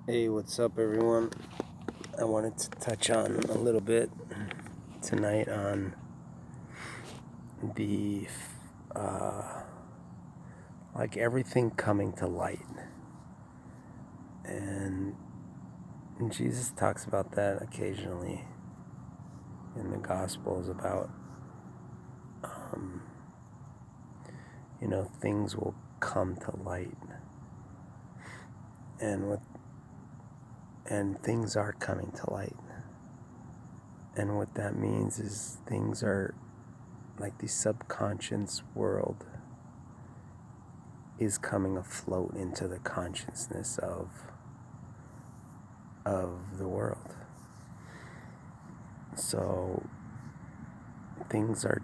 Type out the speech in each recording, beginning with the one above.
Hey, what's up, everyone? I wanted to touch on a little bit tonight on the like everything coming to light, and Jesus talks about that occasionally in the Gospels about um, things will come to light, and things are coming to light, and what that means is things are like the subconscious world is coming afloat into the consciousness of the world. So things are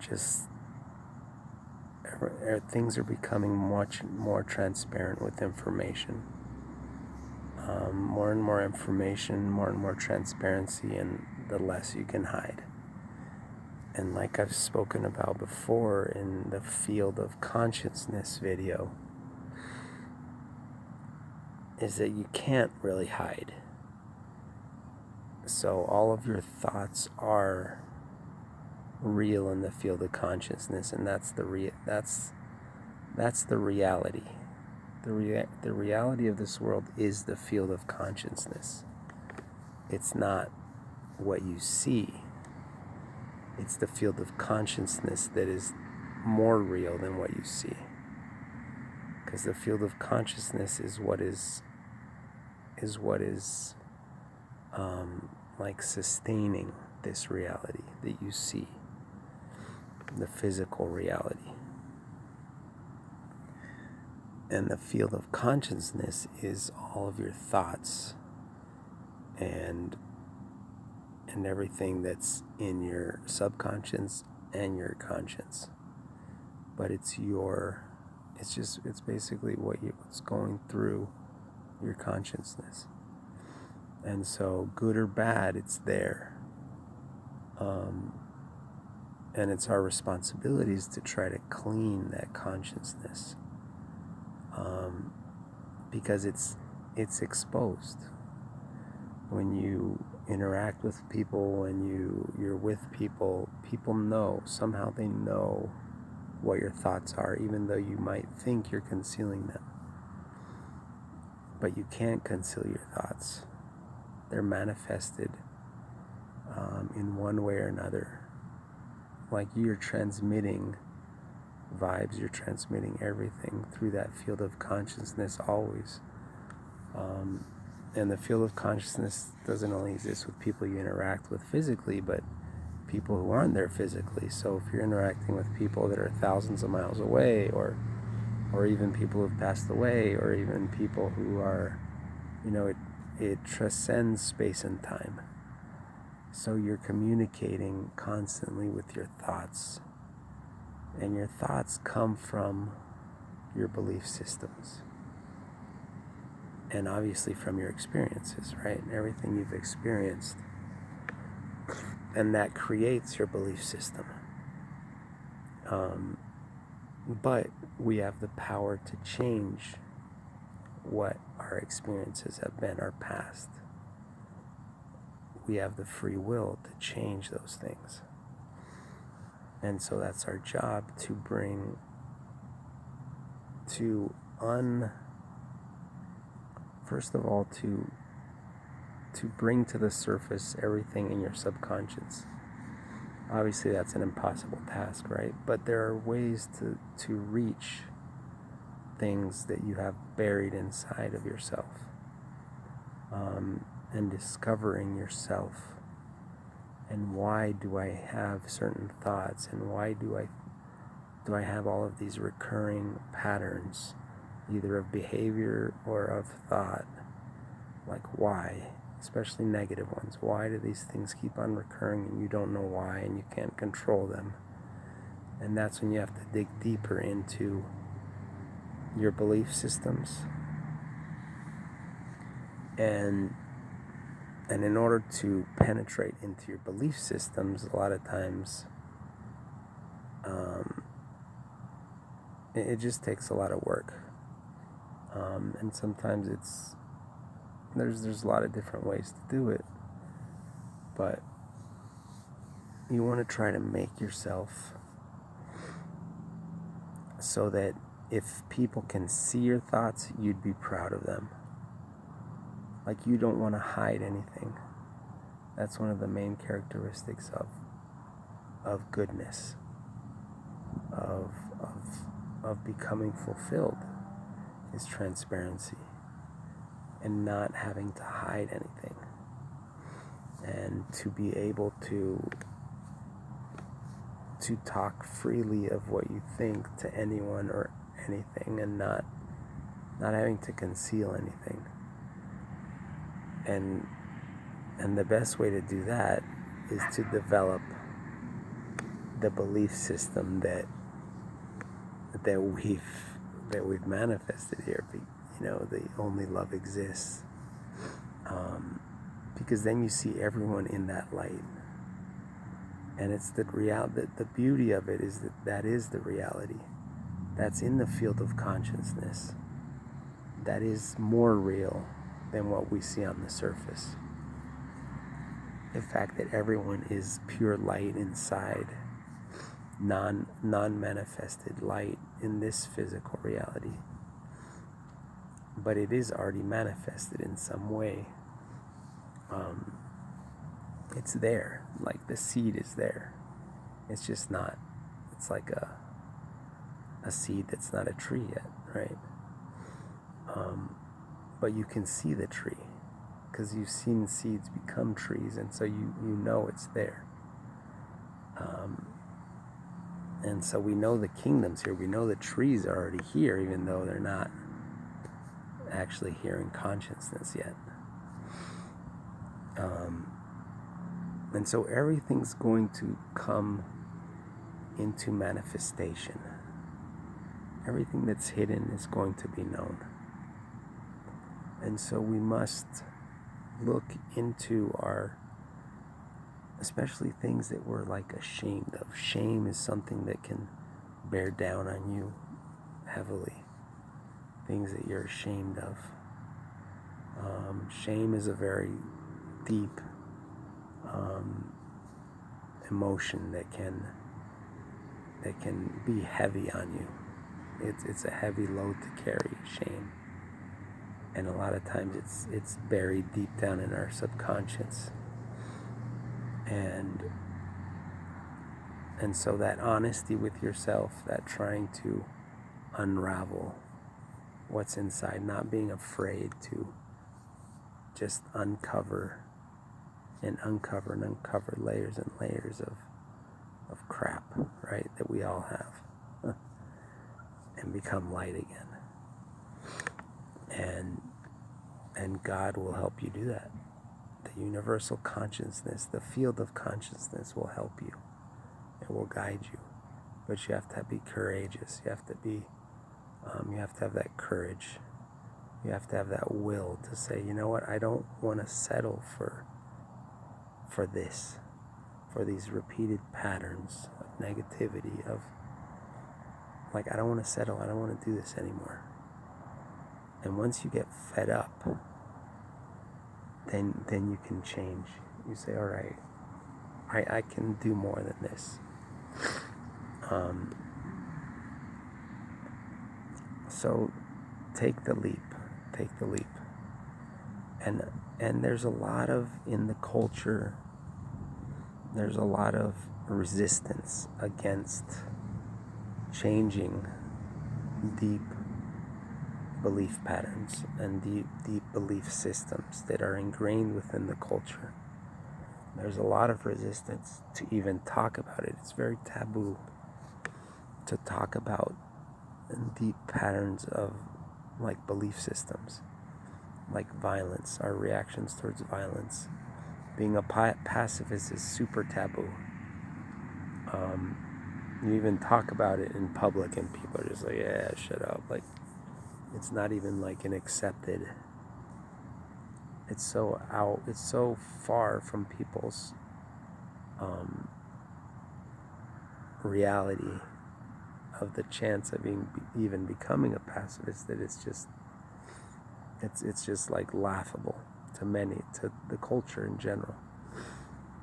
things are becoming much more transparent with information. More and more information, more and more transparency, and the less you can hide. And like I've spoken about before in the field of consciousness video, is that you can't really hide. So all of your thoughts are real in the field of consciousness, and that's the reality. The reality of this world is the field of consciousness. It's not what you see. It's the field of consciousness that is more real than what you see. Because the field of consciousness is what is like sustaining this reality that you see, the physical reality. And the field of consciousness is all of your thoughts and everything that's in your subconscious and your conscience. But it's basically what's going through your consciousness. And so good or bad, it's there. And it's our responsibilities to try to clean that consciousness. Because it's exposed. When you interact with people, when you're with people, people know, somehow they know what your thoughts are, even though you might think you're concealing them. But you can't conceal your thoughts. They're manifested in one way or another. Like you're transmitting vibes, you're transmitting everything through that field of consciousness always. And the field of consciousness doesn't only exist with people you interact with physically, but people who aren't there physically. So if you're interacting with people that are thousands of miles away, or even people who've passed away, or even people who are, it transcends space and time. So you're communicating constantly with your thoughts. And your thoughts come from your belief systems. And obviously from your experiences, right? Everything you've experienced. And that creates your belief system. But we have the power to change what our experiences have been, our past. We have the free will to change those things. And so that's our job, to bring first of all, to bring to the surface everything in your subconscious. Obviously that's an impossible task, right? But there are ways to reach things that you have buried inside of yourself, and discovering yourself, and why do I have certain thoughts, and why do I have all of these recurring patterns, either of behavior or of thought. Like why, especially negative ones. Why do these things keep on recurring and you don't know why, and you can't control them? And that's when you have to dig deeper into your belief systems. And in order to penetrate into your belief systems, a lot of times it just takes a lot of work. And sometimes it's there's a lot of different ways to do it, but you want to try to make yourself so that if people can see your thoughts, you'd be proud of them. Like, you don't want to hide anything. That's one of the main characteristics of goodness, of becoming fulfilled, is transparency and not having to hide anything, and to be able to talk freely of what you think to anyone or anything, and not having to conceal anything. And the best way to do that is to develop the belief system that we've manifested here. The only love exists, because then you see everyone in that light, and it's the beauty of it is that is the reality. That's in the field of consciousness. That is more real than what we see on the surface. The fact that everyone is pure light inside, non-manifested light in this physical reality. But it is already manifested in some way. It's there, like the seed is there. It's just not, it's like a seed that's not a tree yet, right? But you can see the tree, because you've seen seeds become trees, and so you know it's there. And so we know the kingdom's here. We know the trees are already here, even though they're not actually here in consciousness yet. And so everything's going to come into manifestation. Everything that's hidden is going to be known. And so we must look into especially things that we're like ashamed of. Shame is something that can bear down on you heavily. Things that you're ashamed of. Shame is a very deep emotion that can be heavy on you. It's a heavy load to carry, shame. And a lot of times it's buried deep down in our subconscious. And so that honesty with yourself, that trying to unravel what's inside, not being afraid to just uncover layers and layers of crap, right, that we all have, and become light again. And God will help you do that. The universal consciousness, the field of consciousness will help you. It will guide you. But you have to be courageous. You have to have that courage. You have to have that will to say, you know what, I don't want to settle for this, for these repeated patterns of negativity, of like, I don't want to settle, I don't want to do this anymore. And once you get fed up, then you can change. You say, all right, I can do more than this. So take the leap. And there's a lot of, in the culture, there's a lot of resistance against changing deep belief patterns and deep belief systems that are ingrained within the culture. There's a lot of resistance to even talk about it. It's very taboo to talk about deep patterns of like belief systems, like violence, our reactions towards violence. Being a pacifist is super taboo. You even talk about it in public and people are just like, yeah, shut up. Like, it's not even like an accepted, it's so far from people's reality of the chance of even becoming a pacifist that it's just, It's just like laughable to many, to the culture in general.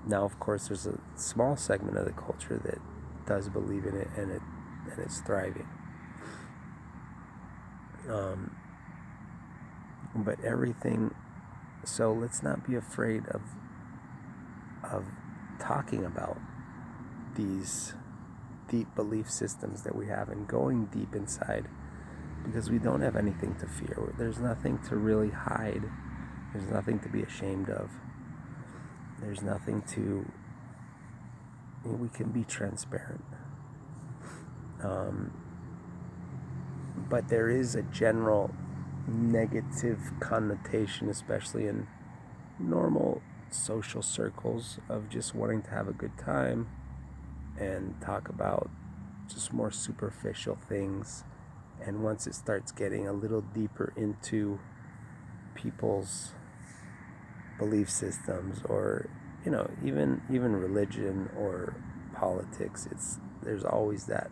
Now, of course, there's a small segment of the culture that does believe in it, and it's thriving. But everything. So let's not be afraid of talking about these deep belief systems that we have and going deep inside, because we don't have anything to fear. There's nothing to really hide. There's nothing to be ashamed of. There's nothing to... We can be transparent. But there is a general negative connotation, especially in normal social circles, of just wanting to have a good time and talk about just more superficial things. And once it starts getting a little deeper into people's belief systems, or even religion or politics, there's always that,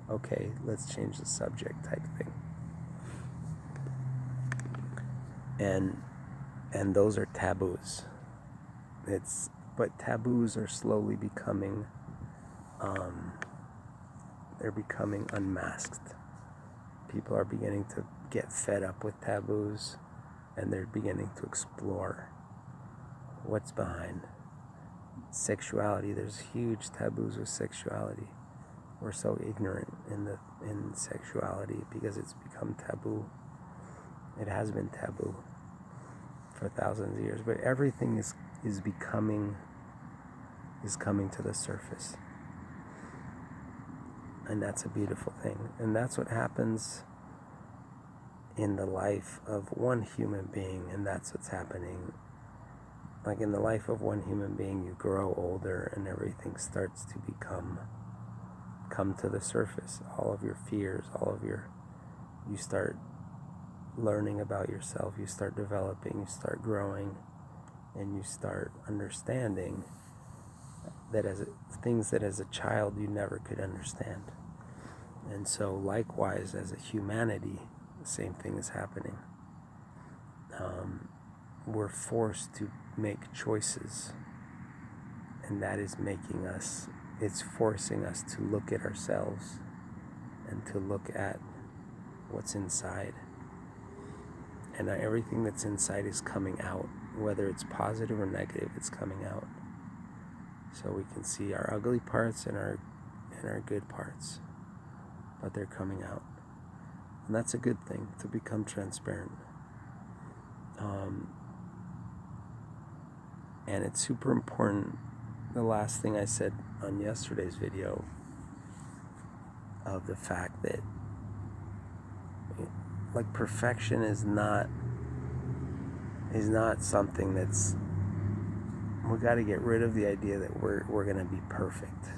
okay, let's change the subject type thing. And those are taboos. But taboos are slowly becoming they're becoming unmasked. People are beginning to get fed up with taboos, and they're beginning to explore what's behind sexuality. There's huge taboos with sexuality. We're so ignorant in sexuality because it's become taboo. It has been taboo for thousands of years, but everything is coming to the surface. And that's a beautiful thing. And that's what happens in the life of one human being, and that's what's happening. Like in the life of one human being, you grow older and everything starts to come to the surface. All of your fears, you start learning about yourself, you start developing, you start growing, and you start understanding that things that as a child you never could understand. And so likewise, as a humanity, the same thing is happening. We're forced to make choices, and that is it's forcing us to look at ourselves and to look at what's inside. And everything that's inside is coming out, whether it's positive or negative, it's coming out. So we can see our ugly parts and our good parts, but they're coming out. And that's a good thing, to become transparent. And it's super important, the last thing I said on yesterday's video, of the fact that like perfection is not something that's... We got to get rid of the idea that we're going to be perfect.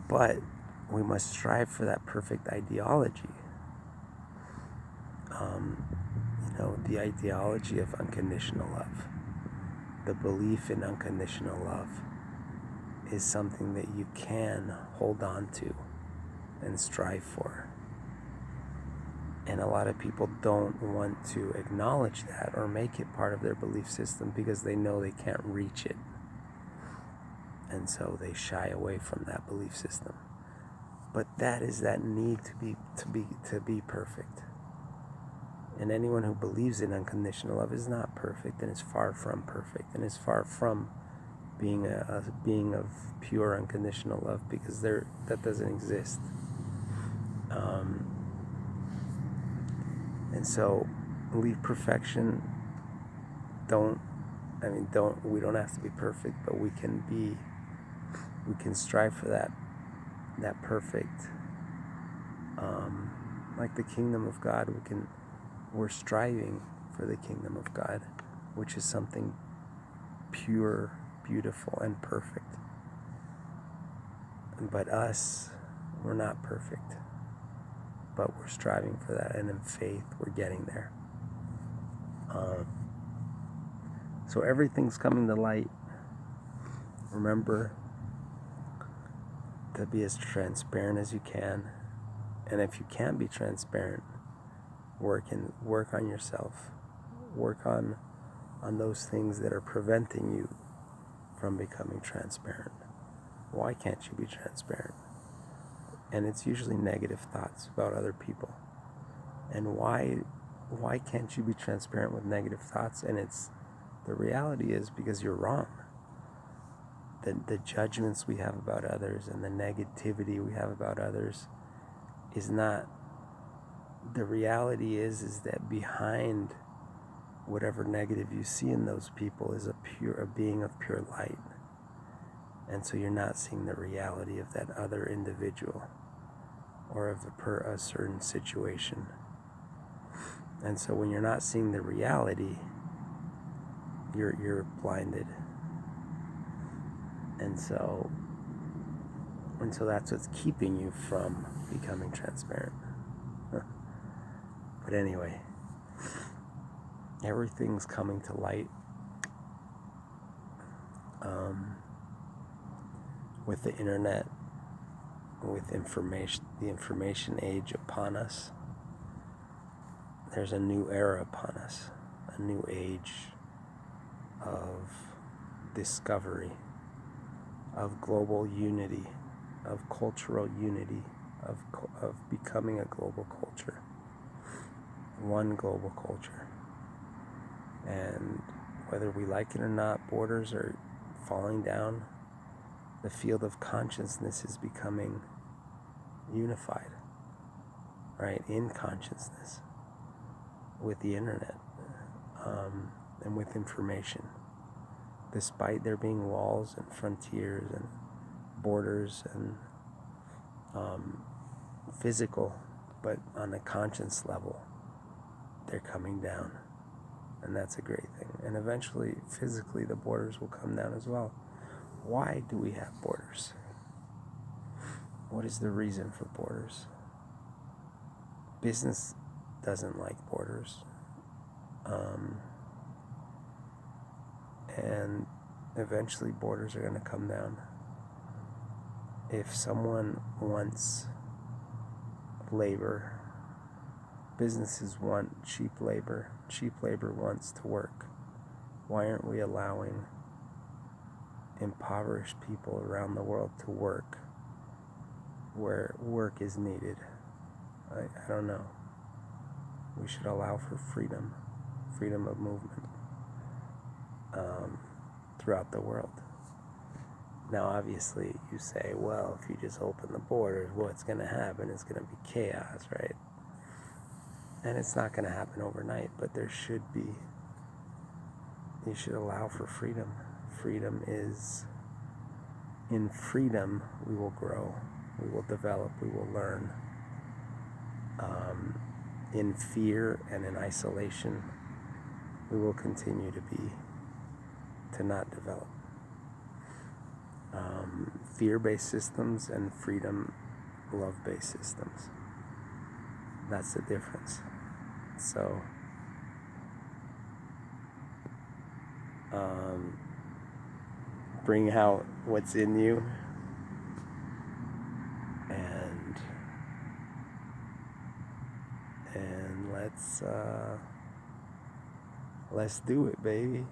But we must strive for that perfect ideology. The ideology of unconditional love, the belief in unconditional love, is something that you can hold on to and strive for. And a lot of people don't want to acknowledge that or make it part of their belief system because they know they can't reach it. And so they shy away from that belief system. But that is that need to be perfect. And anyone who believes in unconditional love is not perfect, and is far from perfect, and is far from being a being of pure unconditional love, because that doesn't exist. And so leave perfection. We don't have to be perfect, but we can strive for that perfect, like the kingdom of God. We're striving for the kingdom of God, which is something pure, beautiful, and perfect. But we're not perfect, but we're striving for that, and in faith we're getting there. So everything's coming to light. Remember to be as transparent as you can, and if you can't be transparent, Work on yourself. Work on those things that are preventing you from becoming transparent. Why can't you be transparent? And it's usually negative thoughts about other people. And why can't you be transparent with negative thoughts? And the reality is because you're wrong. The judgments we have about others and the negativity we have about others is not. The reality is that behind whatever negative you see in those people is a being of pure light. And so you're not seeing the reality of that other individual or of a certain situation. And so when you're not seeing the reality, you're blinded. And so that's what's keeping you from becoming transparent. But anyway, everything's coming to light. With the internet, with the information age upon us, there's a new era upon us, a new age of discovery, of global unity, of cultural unity, of becoming a global culture, one global culture. And whether we like it or not, borders are falling down. The field of consciousness is becoming unified, right, in consciousness with the internet and with information. Despite there being walls and frontiers and borders and physical, but on a conscience level, they're coming down. And that's a great thing. And eventually, physically, the borders will come down as well. Why do we have borders? What is the reason for borders? Business doesn't like borders. And eventually borders are going to come down. If someone wants labor, businesses want cheap labor. Cheap labor wants to work. Why aren't we allowing impoverished people around the world to work where work is needed? I don't know. We should allow for freedom of movement throughout the world. Now, obviously, you say, well, if you just open the borders, what's going to happen? It's going to be chaos, right? And it's not going to happen overnight, but you should allow for freedom. Freedom is, in freedom, we will grow, we will develop, we will learn. In fear and in isolation, we will continue to not develop. Fear-based systems and freedom, love-based systems. That's the difference. So, bring out what's in you and let's do it, baby.